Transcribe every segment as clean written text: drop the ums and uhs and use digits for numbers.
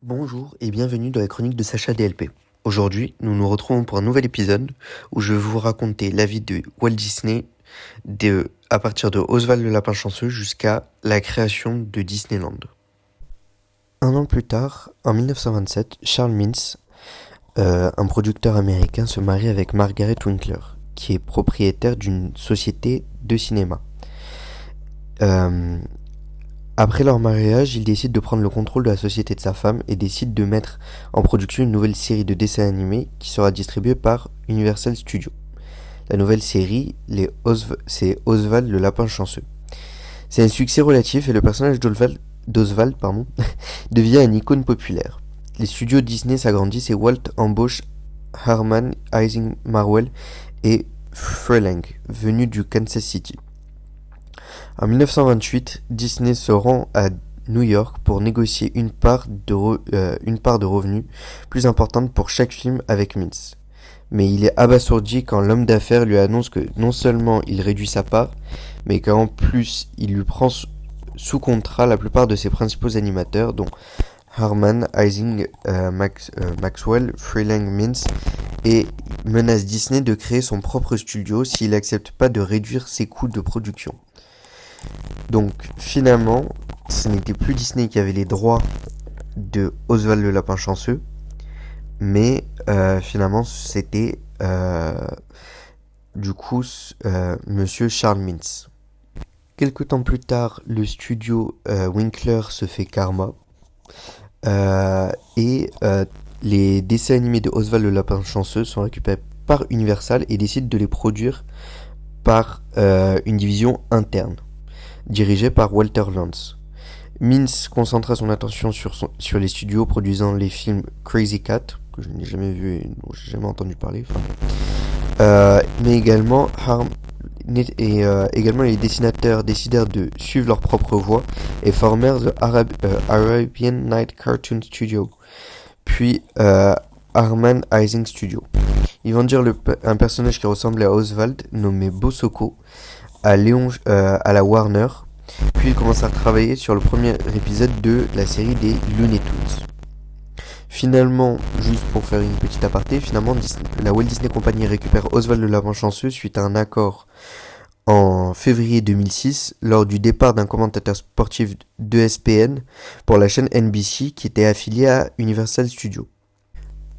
Bonjour et bienvenue dans la chronique de Sacha DLP. Aujourd'hui, nous nous retrouvons pour un nouvel épisode où je vais vous raconter la vie de Walt Disney à partir de Oswald le Lapin Chanceux jusqu'à la création de Disneyland. Un an plus tard, en 1927, Charles Mintz, un producteur américain, se marie avec Margaret Winkler, qui est propriétaire d'une société de cinéma. Après leur mariage, il décide de prendre le contrôle de la société de sa femme et décide de mettre en production une nouvelle série de dessins animés qui sera distribuée par Universal Studios. La nouvelle série, c'est Oswald le Lapin Chanceux. C'est un succès relatif et le personnage d'Oswald devient une icône populaire. Les studios Disney s'agrandissent et Walt embauche Herman Ising Marwell et Freleng, venus du Kansas City. En 1928, Disney se rend à New York pour négocier une part de revenus plus importante pour chaque film avec Mintz. Mais il est abasourdi quand l'homme d'affaires lui annonce que non seulement il réduit sa part, mais qu'en plus il lui prend sous contrat la plupart de ses principaux animateurs, dont Herman Ising Maxwell, Freleng Mintz, et menace Disney de créer son propre studio s'il n'accepte pas de réduire ses coûts de production. Donc finalement, ce n'était plus Disney qui avait les droits de Oswald le Lapin Chanceux, mais finalement c'était Monsieur Charles Mintz. Quelque temps plus tard, le studio Winkler se fait Karma et les dessins animés de Oswald le Lapin Chanceux sont récupérés par Universal et décident de les produire par une division interne, dirigé par Walter Lantz. Mintz concentra son attention sur les studios produisant les films Crazy Cat, que je n'ai jamais vu et dont j'ai jamais entendu parler, mais également les dessinateurs décidèrent de suivre leur propre voie et formèrent The Arabian Night Cartoon Studio, puis Herman Ising Studio. Ils vendirent un personnage qui ressemblait à Oswald, nommé Bosoko, à la Warner, puis il commence à travailler sur le premier épisode de la série des Looney Tunes. Finalement, juste pour faire une petite aparté, la Walt Disney Company récupère Oswald le Lapin Chanceux suite à un accord en février 2006 lors du départ d'un commentateur sportif d'ESPN pour la chaîne NBC qui était affiliée à Universal Studios.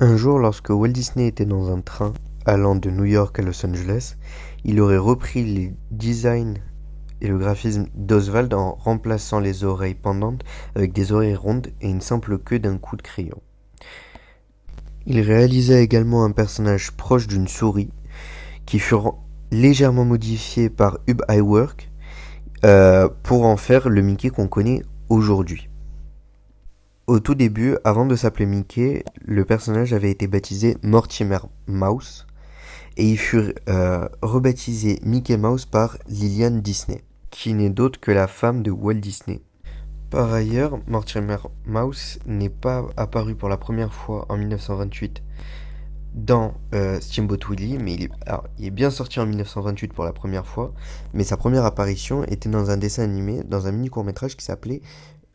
Un jour, lorsque Walt Disney était dans un train allant de New York à Los Angeles, il aurait repris les designs et le graphisme d'Oswald en remplaçant les oreilles pendantes avec des oreilles rondes et une simple queue d'un coup de crayon. Il réalisa également un personnage proche d'une souris qui fut légèrement modifié par Ub Iwerk pour en faire le Mickey qu'on connaît aujourd'hui. Au tout début, avant de s'appeler Mickey, le personnage avait été baptisé Mortimer Mouse et il fut rebaptisé Mickey Mouse par Lillian Disney, qui n'est d'autre que la femme de Walt Disney. Par ailleurs, Mortimer Mouse n'est pas apparu pour la première fois en 1928 dans Steamboat Willie, mais il est bien sorti en 1928 pour la première fois, mais sa première apparition était dans un dessin animé, dans un mini court-métrage qui s'appelait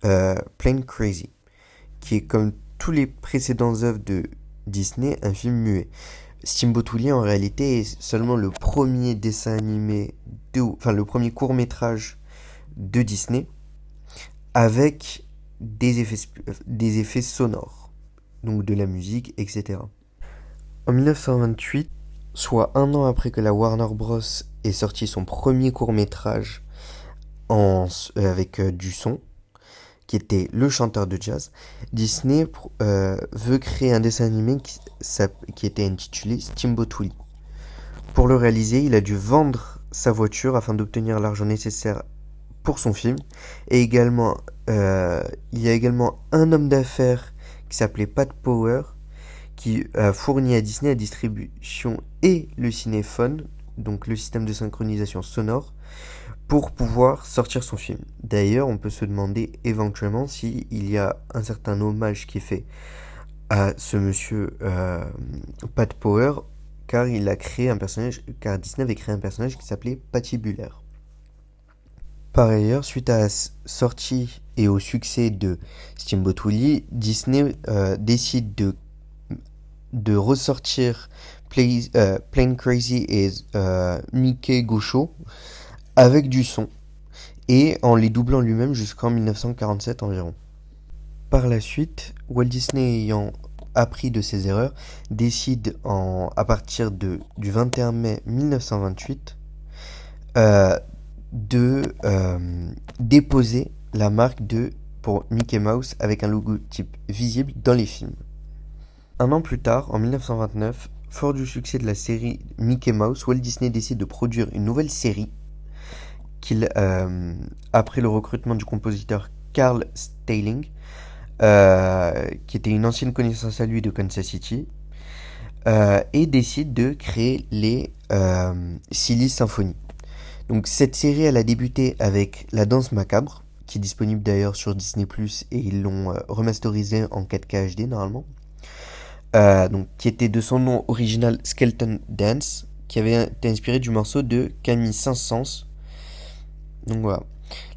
Plain Crazy, qui est comme tous les précédents œuvres de Disney, un film muet. Steamboat Willie en réalité est seulement le premier dessin animé, le premier court-métrage de Disney avec des effets sonores, donc de la musique, etc. En 1928, soit un an après que la Warner Bros. Ait sorti son premier court-métrage avec du son, qui était Le Chanteur de Jazz, Disney veut créer un dessin animé qui était intitulé Steamboat Willie. Pour le réaliser, il a dû vendre sa voiture afin d'obtenir l'argent nécessaire pour son film. Et également, il y a également un homme d'affaires qui s'appelait Pat Power, qui a fourni à Disney la distribution et le cinéphone, donc le système de synchronisation sonore, pour pouvoir sortir son film. D'ailleurs, on peut se demander éventuellement s'il y a un certain hommage qui est fait à ce monsieur Pat Power, car Disney avait créé un personnage qui s'appelait Patibulaire. Par ailleurs, suite à la sortie et au succès de Steamboat Willie, Disney décide de ressortir Plain Crazy et Mickey Gaucho avec du son et en les doublant lui-même jusqu'en 1947 environ. Par la suite, Walt Disney ayant appris de ses erreurs, décide à partir du 21 mai 1928 euh, de déposer la marque pour Mickey Mouse avec un logotype visible dans les films. Un an plus tard, en 1929, fort du succès de la série Mickey Mouse, Walt Disney décide de produire une nouvelle série après le recrutement du compositeur Carl Stalling, qui était une ancienne connaissance à lui de Kansas City, et décide de créer les Silly Symphony. Donc cette série, elle a débuté avec La Danse Macabre, qui est disponible d'ailleurs sur Disney+, et ils l'ont remasterisé en 4K HD normalement, donc, qui était de son nom original Skeleton Dance, qui avait été inspiré du morceau de Camille Saint-Saëns. Donc voilà.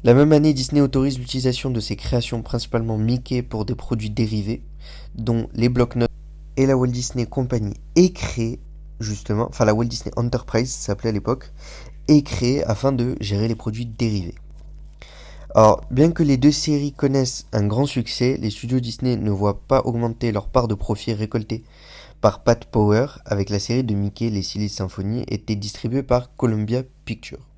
La même année, Disney autorise l'utilisation de ses créations, principalement Mickey, pour des produits dérivés, dont les blocs-notes, et la Walt Disney Company est créée, justement, enfin la Walt Disney Enterprise, ça s'appelait à l'époque, est créée afin de gérer les produits dérivés. Alors, bien que les deux séries connaissent un grand succès, les studios Disney ne voient pas augmenter leur part de profit récoltée par Pat Power avec la série de Mickey, les Silly Symphony, était distribuée par Columbia Pictures.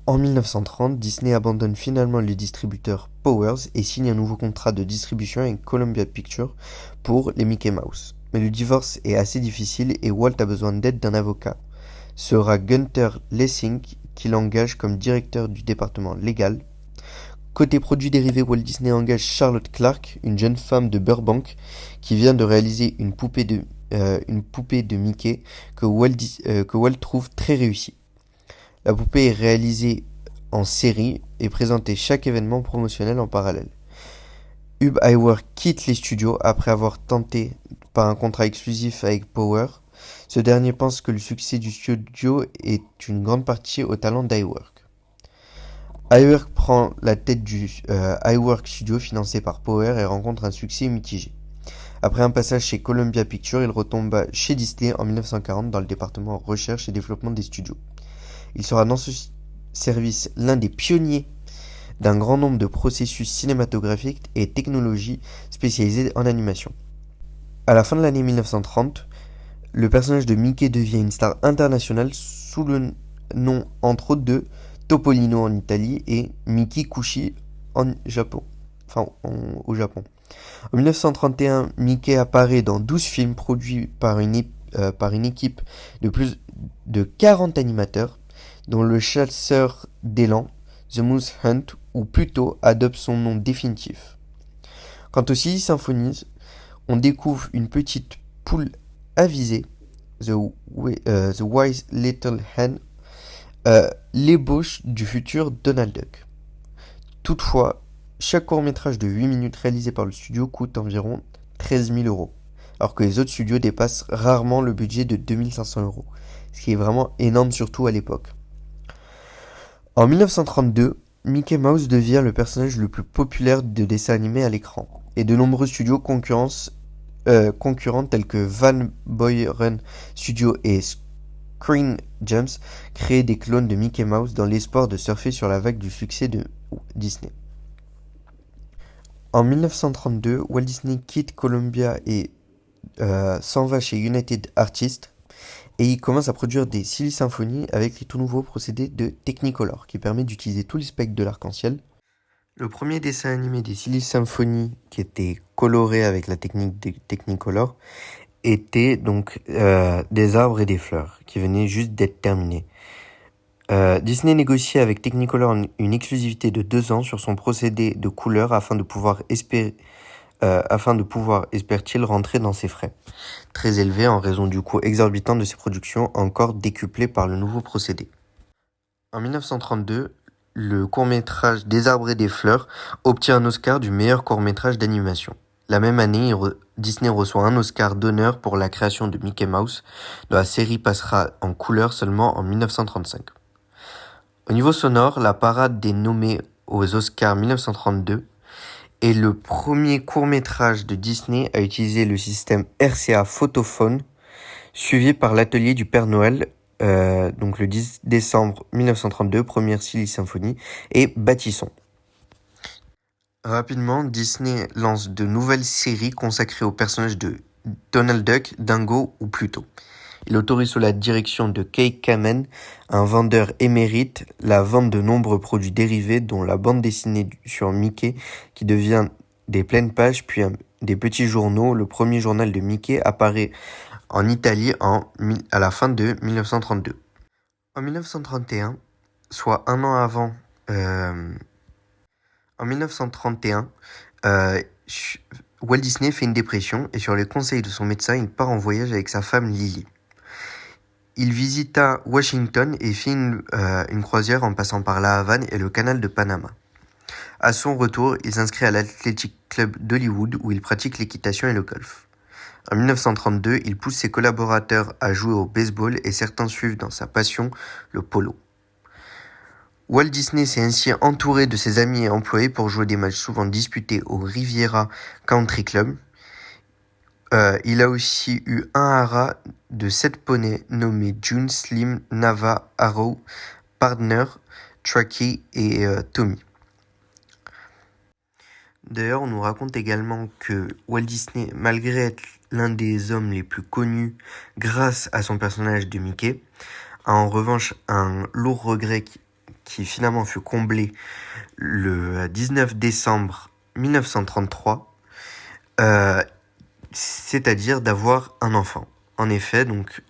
En 1930, Disney abandonne finalement le distributeur Powers et signe un nouveau contrat de distribution avec Columbia Pictures pour les Mickey Mouse. Mais le divorce est assez difficile et Walt a besoin d'aide d'un avocat. Ce sera Gunther Lessing qui l'engage comme directeur du département légal. Côté produits dérivés, Walt Disney engage Charlotte Clark, une jeune femme de Burbank, qui vient de réaliser une poupée de Mickey que Walt trouve très réussie. La poupée est réalisée en série et présentée chaque événement promotionnel en parallèle. Ub Iwerk quitte les studios après avoir tenté par un contrat exclusif avec Power. Ce dernier pense que le succès du studio est une grande partie au talent d'Iwerk. Iwerk prend la tête du Iwerk Studio financé par Power et rencontre un succès mitigé. Après un passage chez Columbia Pictures, il retomba chez Disney en 1940 dans le département recherche et développement des studios. Il sera dans ce service l'un des pionniers d'un grand nombre de processus cinématographiques et technologies spécialisées en animation. À la fin de l'année 1930, le personnage de Mickey devient une star internationale sous le nom entre autres de Topolino en Italie et Miki Kushi au Japon. En 1931, Mickey apparaît dans 12 films produits par une équipe de plus de 40 animateurs, dont Le Chasseur d'élan, The Moose Hunt, ou plutôt adopte son nom définitif. Quant aux Silly Symphonies, on découvre une petite poule avisée, The Wise Little Hen, l'ébauche du futur Donald Duck. Toutefois, chaque court-métrage de 8 minutes réalisé par le studio coûte environ 13 000 euros, alors que les autres studios dépassent rarement le budget de 2 500 euros, ce qui est vraiment énorme surtout à l'époque. En 1932, Mickey Mouse devient le personnage le plus populaire de dessins animés à l'écran, et de nombreux studios concurrents tels que Van Buren Studio et Screen Gems créent des clones de Mickey Mouse dans l'espoir de surfer sur la vague du succès de Disney. En 1932, Walt Disney quitte Columbia et s'en va chez United Artists et il commence à produire des Silly Symphony avec les tout nouveaux procédés de Technicolor qui permet d'utiliser tous les spectres de l'arc-en-ciel. Le premier dessin animé des Silly Symphony qui était coloré avec la technique de Technicolor était donc des arbres et des fleurs qui venaient juste d'être terminés. Disney négociait avec Technicolor une exclusivité de 2 ans sur son procédé de couleur afin de pouvoir espère-t-il rentrer dans ses frais, très élevés en raison du coût exorbitant de ses productions, encore décuplé par le nouveau procédé. En 1932, le court-métrage Des arbres et des fleurs obtient un Oscar du meilleur court-métrage d'animation. La même année, Disney reçoit un Oscar d'honneur pour la création de Mickey Mouse, dont la série passera en couleur seulement en 1935. Au niveau sonore, la parade des nommés aux Oscars 1932 est le premier court-métrage de Disney à utiliser le système RCA Photophone, suivi par l'atelier du Père Noël, donc le 10 décembre 1932, première Silly Symphony, et Bâtisson. Rapidement, Disney lance de nouvelles séries consacrées aux personnages de Donald Duck, Dingo ou Pluto. Il autorise sous la direction de Kay Kamen, un vendeur émérite, la vente de nombreux produits dérivés dont la bande dessinée sur Mickey qui devient des pleines pages puis des petits journaux. Le premier journal de Mickey apparaît en Italie à la fin de 1932. En 1931, soit un an avant... En 1931, Walt Disney fait une dépression et sur les conseils de son médecin, il part en voyage avec sa femme Lily. Il visita Washington et fit une croisière en passant par la Havane et le canal de Panama. À son retour, il s'inscrit à l'Athletic Club d'Hollywood où il pratique l'équitation et le golf. En 1932, il pousse ses collaborateurs à jouer au baseball et certains suivent dans sa passion le polo. Walt Disney s'est ainsi entouré de ses amis et employés pour jouer des matchs souvent disputés au Riviera Country Club. Il a aussi eu un haras de 7 poneys nommés June, Slim, Nava, Arrow, Partner, Truckee et Tommy. D'ailleurs, on nous raconte également que Walt Disney, malgré être l'un des hommes les plus connus grâce à son personnage de Mickey, a en revanche un lourd regret qui finalement fut comblé le 19 décembre 1933, c'est-à-dire d'avoir un enfant. En effet, donc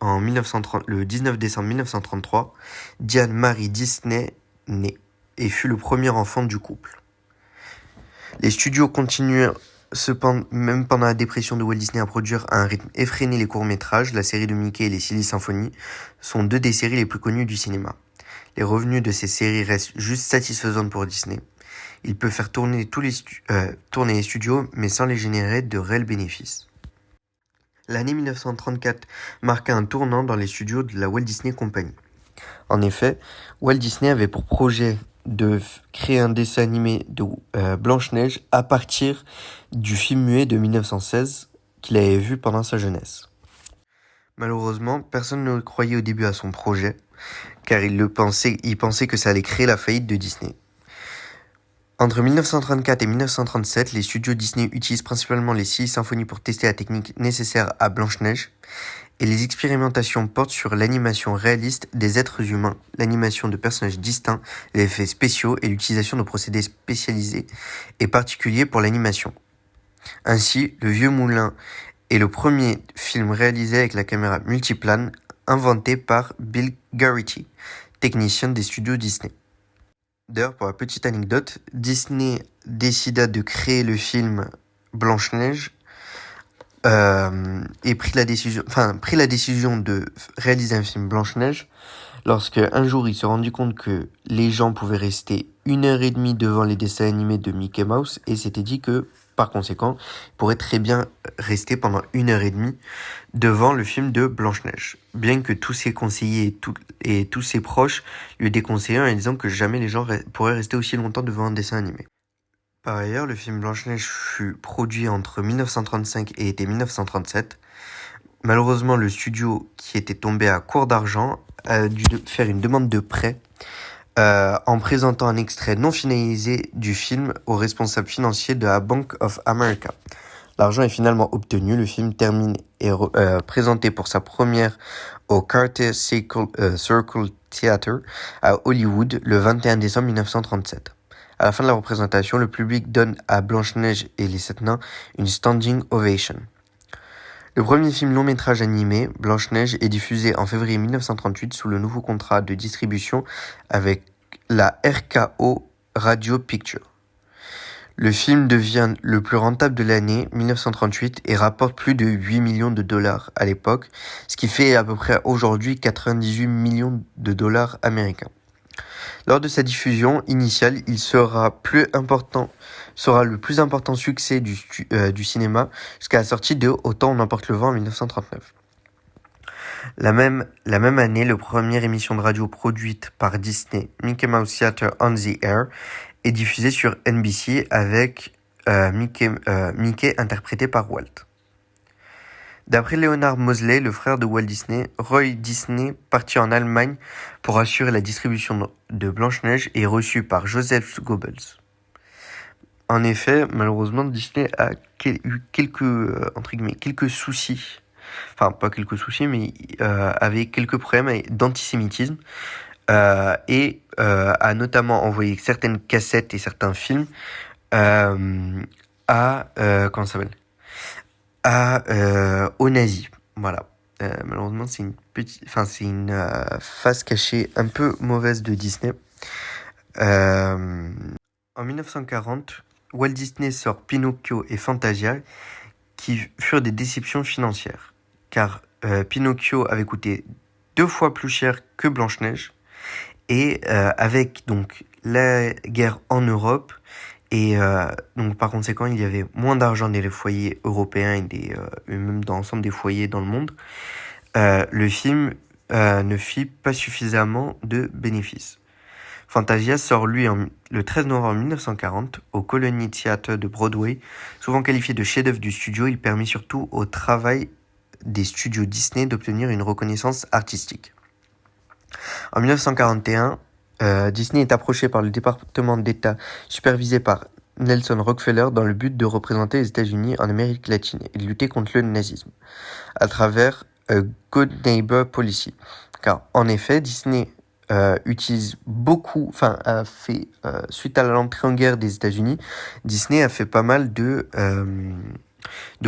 le 19 décembre 1933, Diane Marie Disney naît et fut le premier enfant du couple. Les studios continuèrent cependant, même pendant la dépression de Walt Disney, à produire à un rythme effréné les courts-métrages. La série de Mickey et les Silly Symphony sont deux des séries les plus connues du cinéma. Les revenus de ces séries restent juste satisfaisants pour Disney. Il peut faire tourner les studios, mais sans les générer de réels bénéfices. L'année 1934 marqua un tournant dans les studios de la Walt Disney Company. En effet, Walt Disney avait pour projet de créer un dessin animé de Blanche-Neige à partir du film muet de 1916 qu'il avait vu pendant sa jeunesse. Malheureusement, personne ne croyait au début à son projet, car il pensait que ça allait créer la faillite de Disney. Entre 1934 et 1937, les studios Disney utilisent principalement les Silly Symphony pour tester la technique nécessaire à Blanche-Neige, et les expérimentations portent sur l'animation réaliste des êtres humains, l'animation de personnages distincts, les effets spéciaux et l'utilisation de procédés spécialisés et particuliers pour l'animation. Ainsi, Le Vieux Moulin est le premier film réalisé avec la caméra multiplane inventé par Bill Garity, technicien des studios Disney. D'ailleurs, pour la petite anecdote, Disney décida de créer le film Blanche-Neige et prit la décision de réaliser un film Blanche-Neige lorsque un jour il se rendit compte que les gens pouvaient rester 1h30 devant les dessins animés de Mickey Mouse et s'était dit que par conséquent il pourrait très bien rester pendant 1h30 devant le film de Blanche-Neige, bien que tous ses conseillers et tous ses proches lui déconseillaient en disant que jamais les gens pourraient rester aussi longtemps devant un dessin animé. Par ailleurs, le film Blanche-Neige fut produit entre 1935 et été 1937. Malheureusement, le studio, qui était tombé à court d'argent, a dû faire une demande de prêt en présentant un extrait non finalisé du film au responsable financier de la Bank of America. L'argent est finalement obtenu, le film termine et présenté pour sa première au Carter Circle Theatre à Hollywood le 21 décembre 1937. À la fin de la représentation, le public donne à Blanche-Neige et les 7 nains une standing ovation. Le premier film long-métrage animé, Blanche-Neige, est diffusé en février 1938 sous le nouveau contrat de distribution avec la RKO Radio Pictures. Le film devient le plus rentable de l'année 1938 et rapporte plus de 8 millions de dollars à l'époque, ce qui fait à peu près aujourd'hui 98 millions de dollars américains. Lors de sa diffusion initiale, il sera le plus important succès du cinéma jusqu'à la sortie de Autant on emporte le vent en 1939. La même année, la première émission de radio produite par Disney, Mickey Mouse Theater on the Air, est diffusée sur NBC avec Mickey interprété par Walt. D'après Leonard Mosley, le frère de Walt Disney, Roy Disney partit en Allemagne pour assurer la distribution de Blanche-Neige et est reçu par Joseph Goebbels. En effet, malheureusement, Disney a eu quelques soucis. Enfin, pas quelques soucis, mais avait quelques problèmes d'antisémitisme et a notamment envoyé certaines cassettes et certains films aux nazis. Voilà. Malheureusement, c'est une face cachée un peu mauvaise de Disney. En 1940, Walt Disney sort Pinocchio et Fantasia, qui furent des déceptions financières, car Pinocchio avait coûté 2 fois plus cher que Blanche-Neige, et avec donc la guerre en Europe, et donc par conséquent il y avait moins d'argent dans les foyers européens et même dans l'ensemble des foyers dans le monde, le film ne fit pas suffisamment de bénéfices. Fantasia sort lui le 13 novembre 1940 au Colony Theatre de Broadway. Souvent qualifié de chef-d'œuvre du studio, il permit surtout au travail des studios Disney d'obtenir une reconnaissance artistique. En 1941, Disney est approché par le département d'État supervisé par Nelson Rockefeller dans le but de représenter les États-Unis en Amérique latine et de lutter contre le nazisme à travers Good Neighbor Policy. Car en effet, Disney utilise beaucoup, a fait, suite à l'entrée en guerre des États-Unis, Disney a fait pas mal de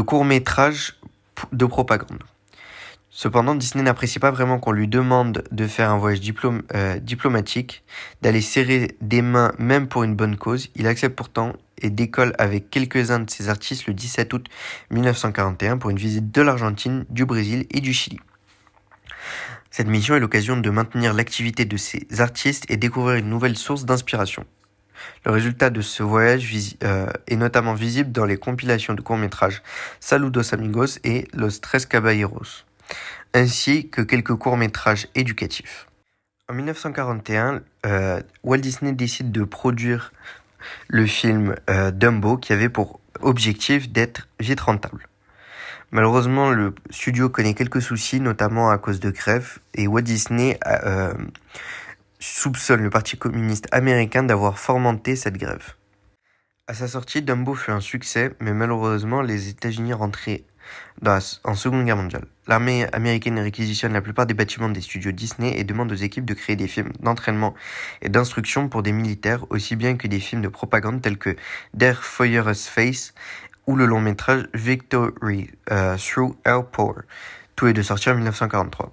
courts-métrages de propagande. Cependant, Disney n'apprécie pas vraiment qu'on lui demande de faire un voyage diplomatique, d'aller serrer des mains même pour une bonne cause. Il accepte pourtant et décolle avec quelques-uns de ses artistes le 17 août 1941 pour une visite de l'Argentine, du Brésil et du Chili. Cette mission est l'occasion de maintenir l'activité de ces artistes et découvrir une nouvelle source d'inspiration. Le résultat de ce voyage est notamment visible dans les compilations de courts-métrages Saludos Amigos et Los Tres Caballeros, ainsi que quelques courts-métrages éducatifs. En 1941, Walt Disney décide de produire le film Dumbo, qui avait pour objectif d'être vite rentable. Malheureusement, le studio connaît quelques soucis, notamment à cause de grèves, et Walt Disney soupçonne le Parti communiste américain d'avoir fomenté cette grève. À sa sortie, Dumbo fut un succès, mais malheureusement, les États-Unis rentraient en Seconde Guerre mondiale. L'armée américaine réquisitionne la plupart des bâtiments des studios Disney et demande aux équipes de créer des films d'entraînement et d'instruction pour des militaires, aussi bien que des films de propagande tels que Der Feuer's Face ou le long métrage Victory Through Air Power, tout est de sortie en 1943.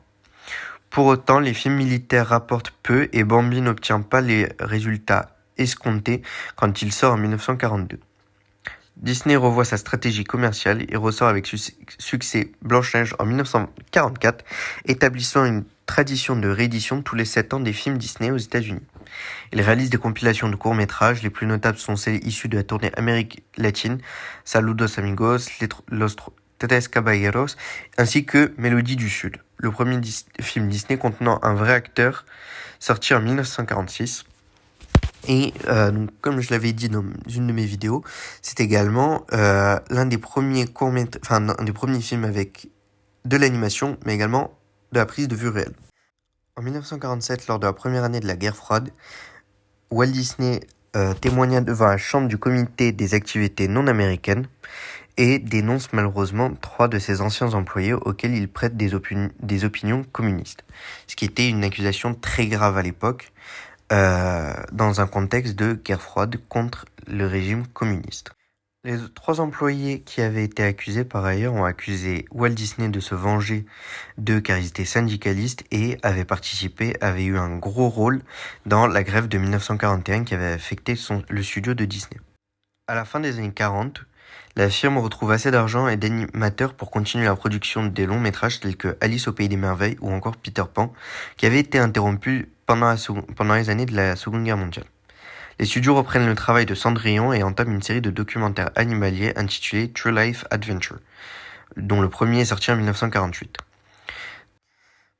Pour autant, les films militaires rapportent peu et Bambi n'obtient pas les résultats escomptés quand il sort en 1942. Disney revoit sa stratégie commerciale et ressort avec succès Blanche-Neige en 1944, établissant une tradition de réédition tous les 7 ans des films Disney aux États-Unis. Il réalise des compilations de courts-métrages, les plus notables sont celles issues de la tournée Amérique latine, Saludos Amigos, Los Tres Caballeros, ainsi que Mélodie du Sud, le premier film Disney contenant un vrai acteur, sorti en 1946. Et donc, comme je l'avais dit dans une de mes vidéos, c'est également l'un des premiers un des premiers films avec de l'animation, mais également de la prise de vue réelle. En 1947, lors de la première année de la guerre froide, Walt Disney témoigna devant la chambre du comité des activités non américaines et dénonce malheureusement 3 de ses anciens employés auxquels il prête des opinions communistes, ce qui était une accusation très grave à l'époque, dans un contexte de guerre froide contre le régime communiste. Les 3 employés qui avaient été accusés par ailleurs ont accusé Walt Disney de se venger d'eux car ils étaient syndicalistes et avaient eu un gros rôle dans la grève de 1941 qui avait affecté le studio de Disney. À la fin des années 40, la firme retrouve assez d'argent et d'animateurs pour continuer la production des longs métrages tels que Alice au Pays des Merveilles ou encore Peter Pan, qui avait été interrompu pendant les années de la Seconde Guerre mondiale. Les studios reprennent le travail de Cendrillon et entament une série de documentaires animaliers intitulés True Life Adventure, dont le premier est sorti en 1948.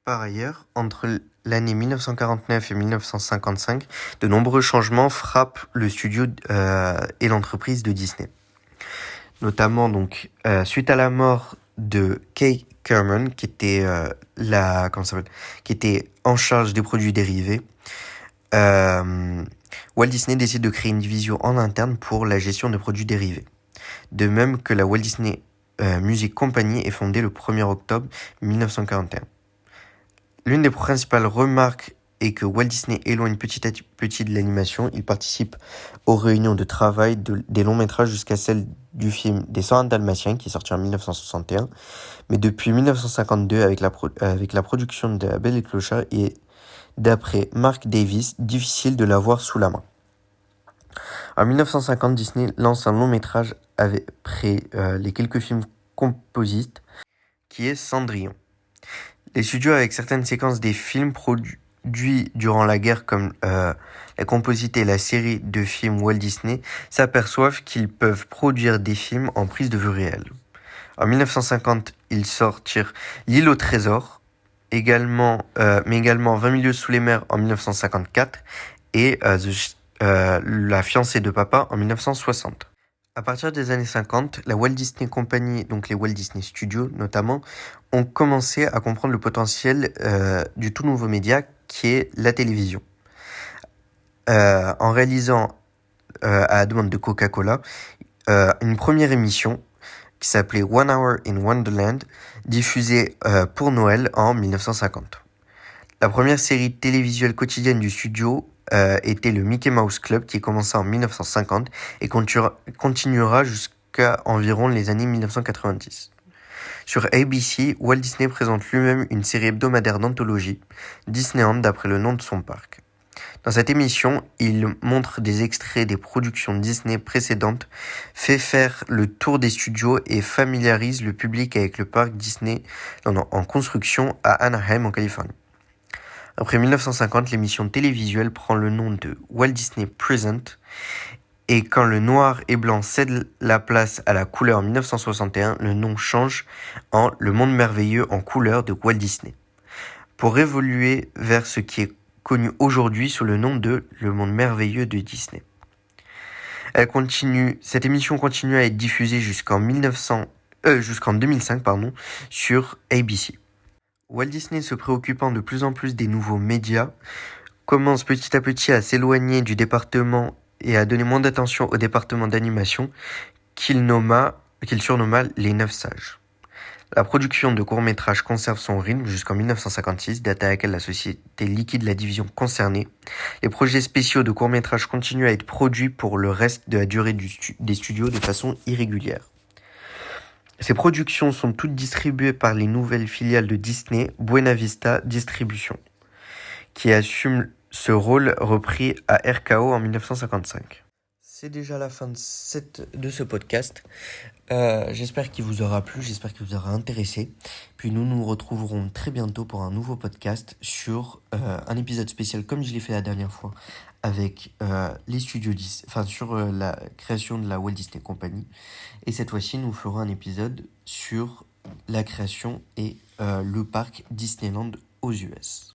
Par ailleurs, entre l'année 1949 et 1955, de nombreux changements frappent le studio et l'entreprise de Disney. Notamment donc suite à la mort de Kay Kerman, qui était qui était en charge des produits dérivés, Walt Disney décide de créer une division en interne pour la gestion de produits dérivés. De même que la Walt Disney Music Company est fondée le 1er octobre 1941. L'une des principales remarques est que Walt Disney éloigne petit à petit de l'animation. Il participe aux réunions de travail des longs métrages jusqu'à celle du film des 101 Dalmatiens qui est sorti en 1961. Mais depuis 1952, avec la production de La Belle et le Clochard, et d'après Mark Davis, difficile de l'avoir sous la main. En 1950, Disney lance un long métrage après les quelques films composites, qui est Cendrillon. Les studios, avec certaines séquences des films produits durant la guerre, comme la composite et la série de films Walt Disney, s'aperçoivent qu'ils peuvent produire des films en prise de vue réelle. En 1950, ils sortirent L'île au trésor, mais également 20 milieux sous les mers en 1954 et La fiancée de papa en 1960. À partir des années 50, la Walt Disney Company, donc les Walt Disney Studios notamment, ont commencé à comprendre le potentiel du tout nouveau média qui est la télévision. En réalisant, à la demande de Coca-Cola, une première émission qui s'appelait One Hour in Wonderland, diffusée pour Noël en 1950. La première série télévisuelle quotidienne du studio était le Mickey Mouse Club, qui commença en 1950 et continuera jusqu'à environ les années 1990. Sur ABC, Walt Disney présente lui-même une série hebdomadaire d'anthologie, Disneyland d'après le nom de son parc. Dans cette émission, il montre des extraits des productions Disney précédentes, fait faire le tour des studios et familiarise le public avec le parc Disney en construction à Anaheim en Californie. Après 1950, l'émission télévisuelle prend le nom de Walt Disney Present, et quand le noir et blanc cède la place à la couleur en 1961, le nom change en Le Monde Merveilleux en couleur de Walt Disney, pour évoluer vers ce qui est connu aujourd'hui sous le nom de Le Monde Merveilleux de Disney. Cette émission continue à être diffusée jusqu'en 2005 sur ABC. Walt Disney, se préoccupant de plus en plus des nouveaux médias, commence petit à petit à s'éloigner du département et à donner moins d'attention au département d'animation qu'il surnomma les 9 sages. La production de courts-métrages conserve son rythme jusqu'en 1956, date à laquelle la société liquide la division concernée. Les projets spéciaux de courts-métrages continuent à être produits pour le reste de la durée des studios de façon irrégulière. Ces productions sont toutes distribuées par les nouvelles filiales de Disney, Buena Vista Distribution, qui assume ce rôle repris à RKO en 1955. C'est déjà la fin de ce podcast. J'espère qu'il vous aura plu, j'espère qu'il vous aura intéressé. Puis nous retrouverons très bientôt pour un nouveau podcast sur un épisode spécial comme je l'ai fait la dernière fois avec les studios sur la création de la Walt Disney Company. Et cette fois-ci, nous ferons un épisode sur la création et le parc Disneyland aux US.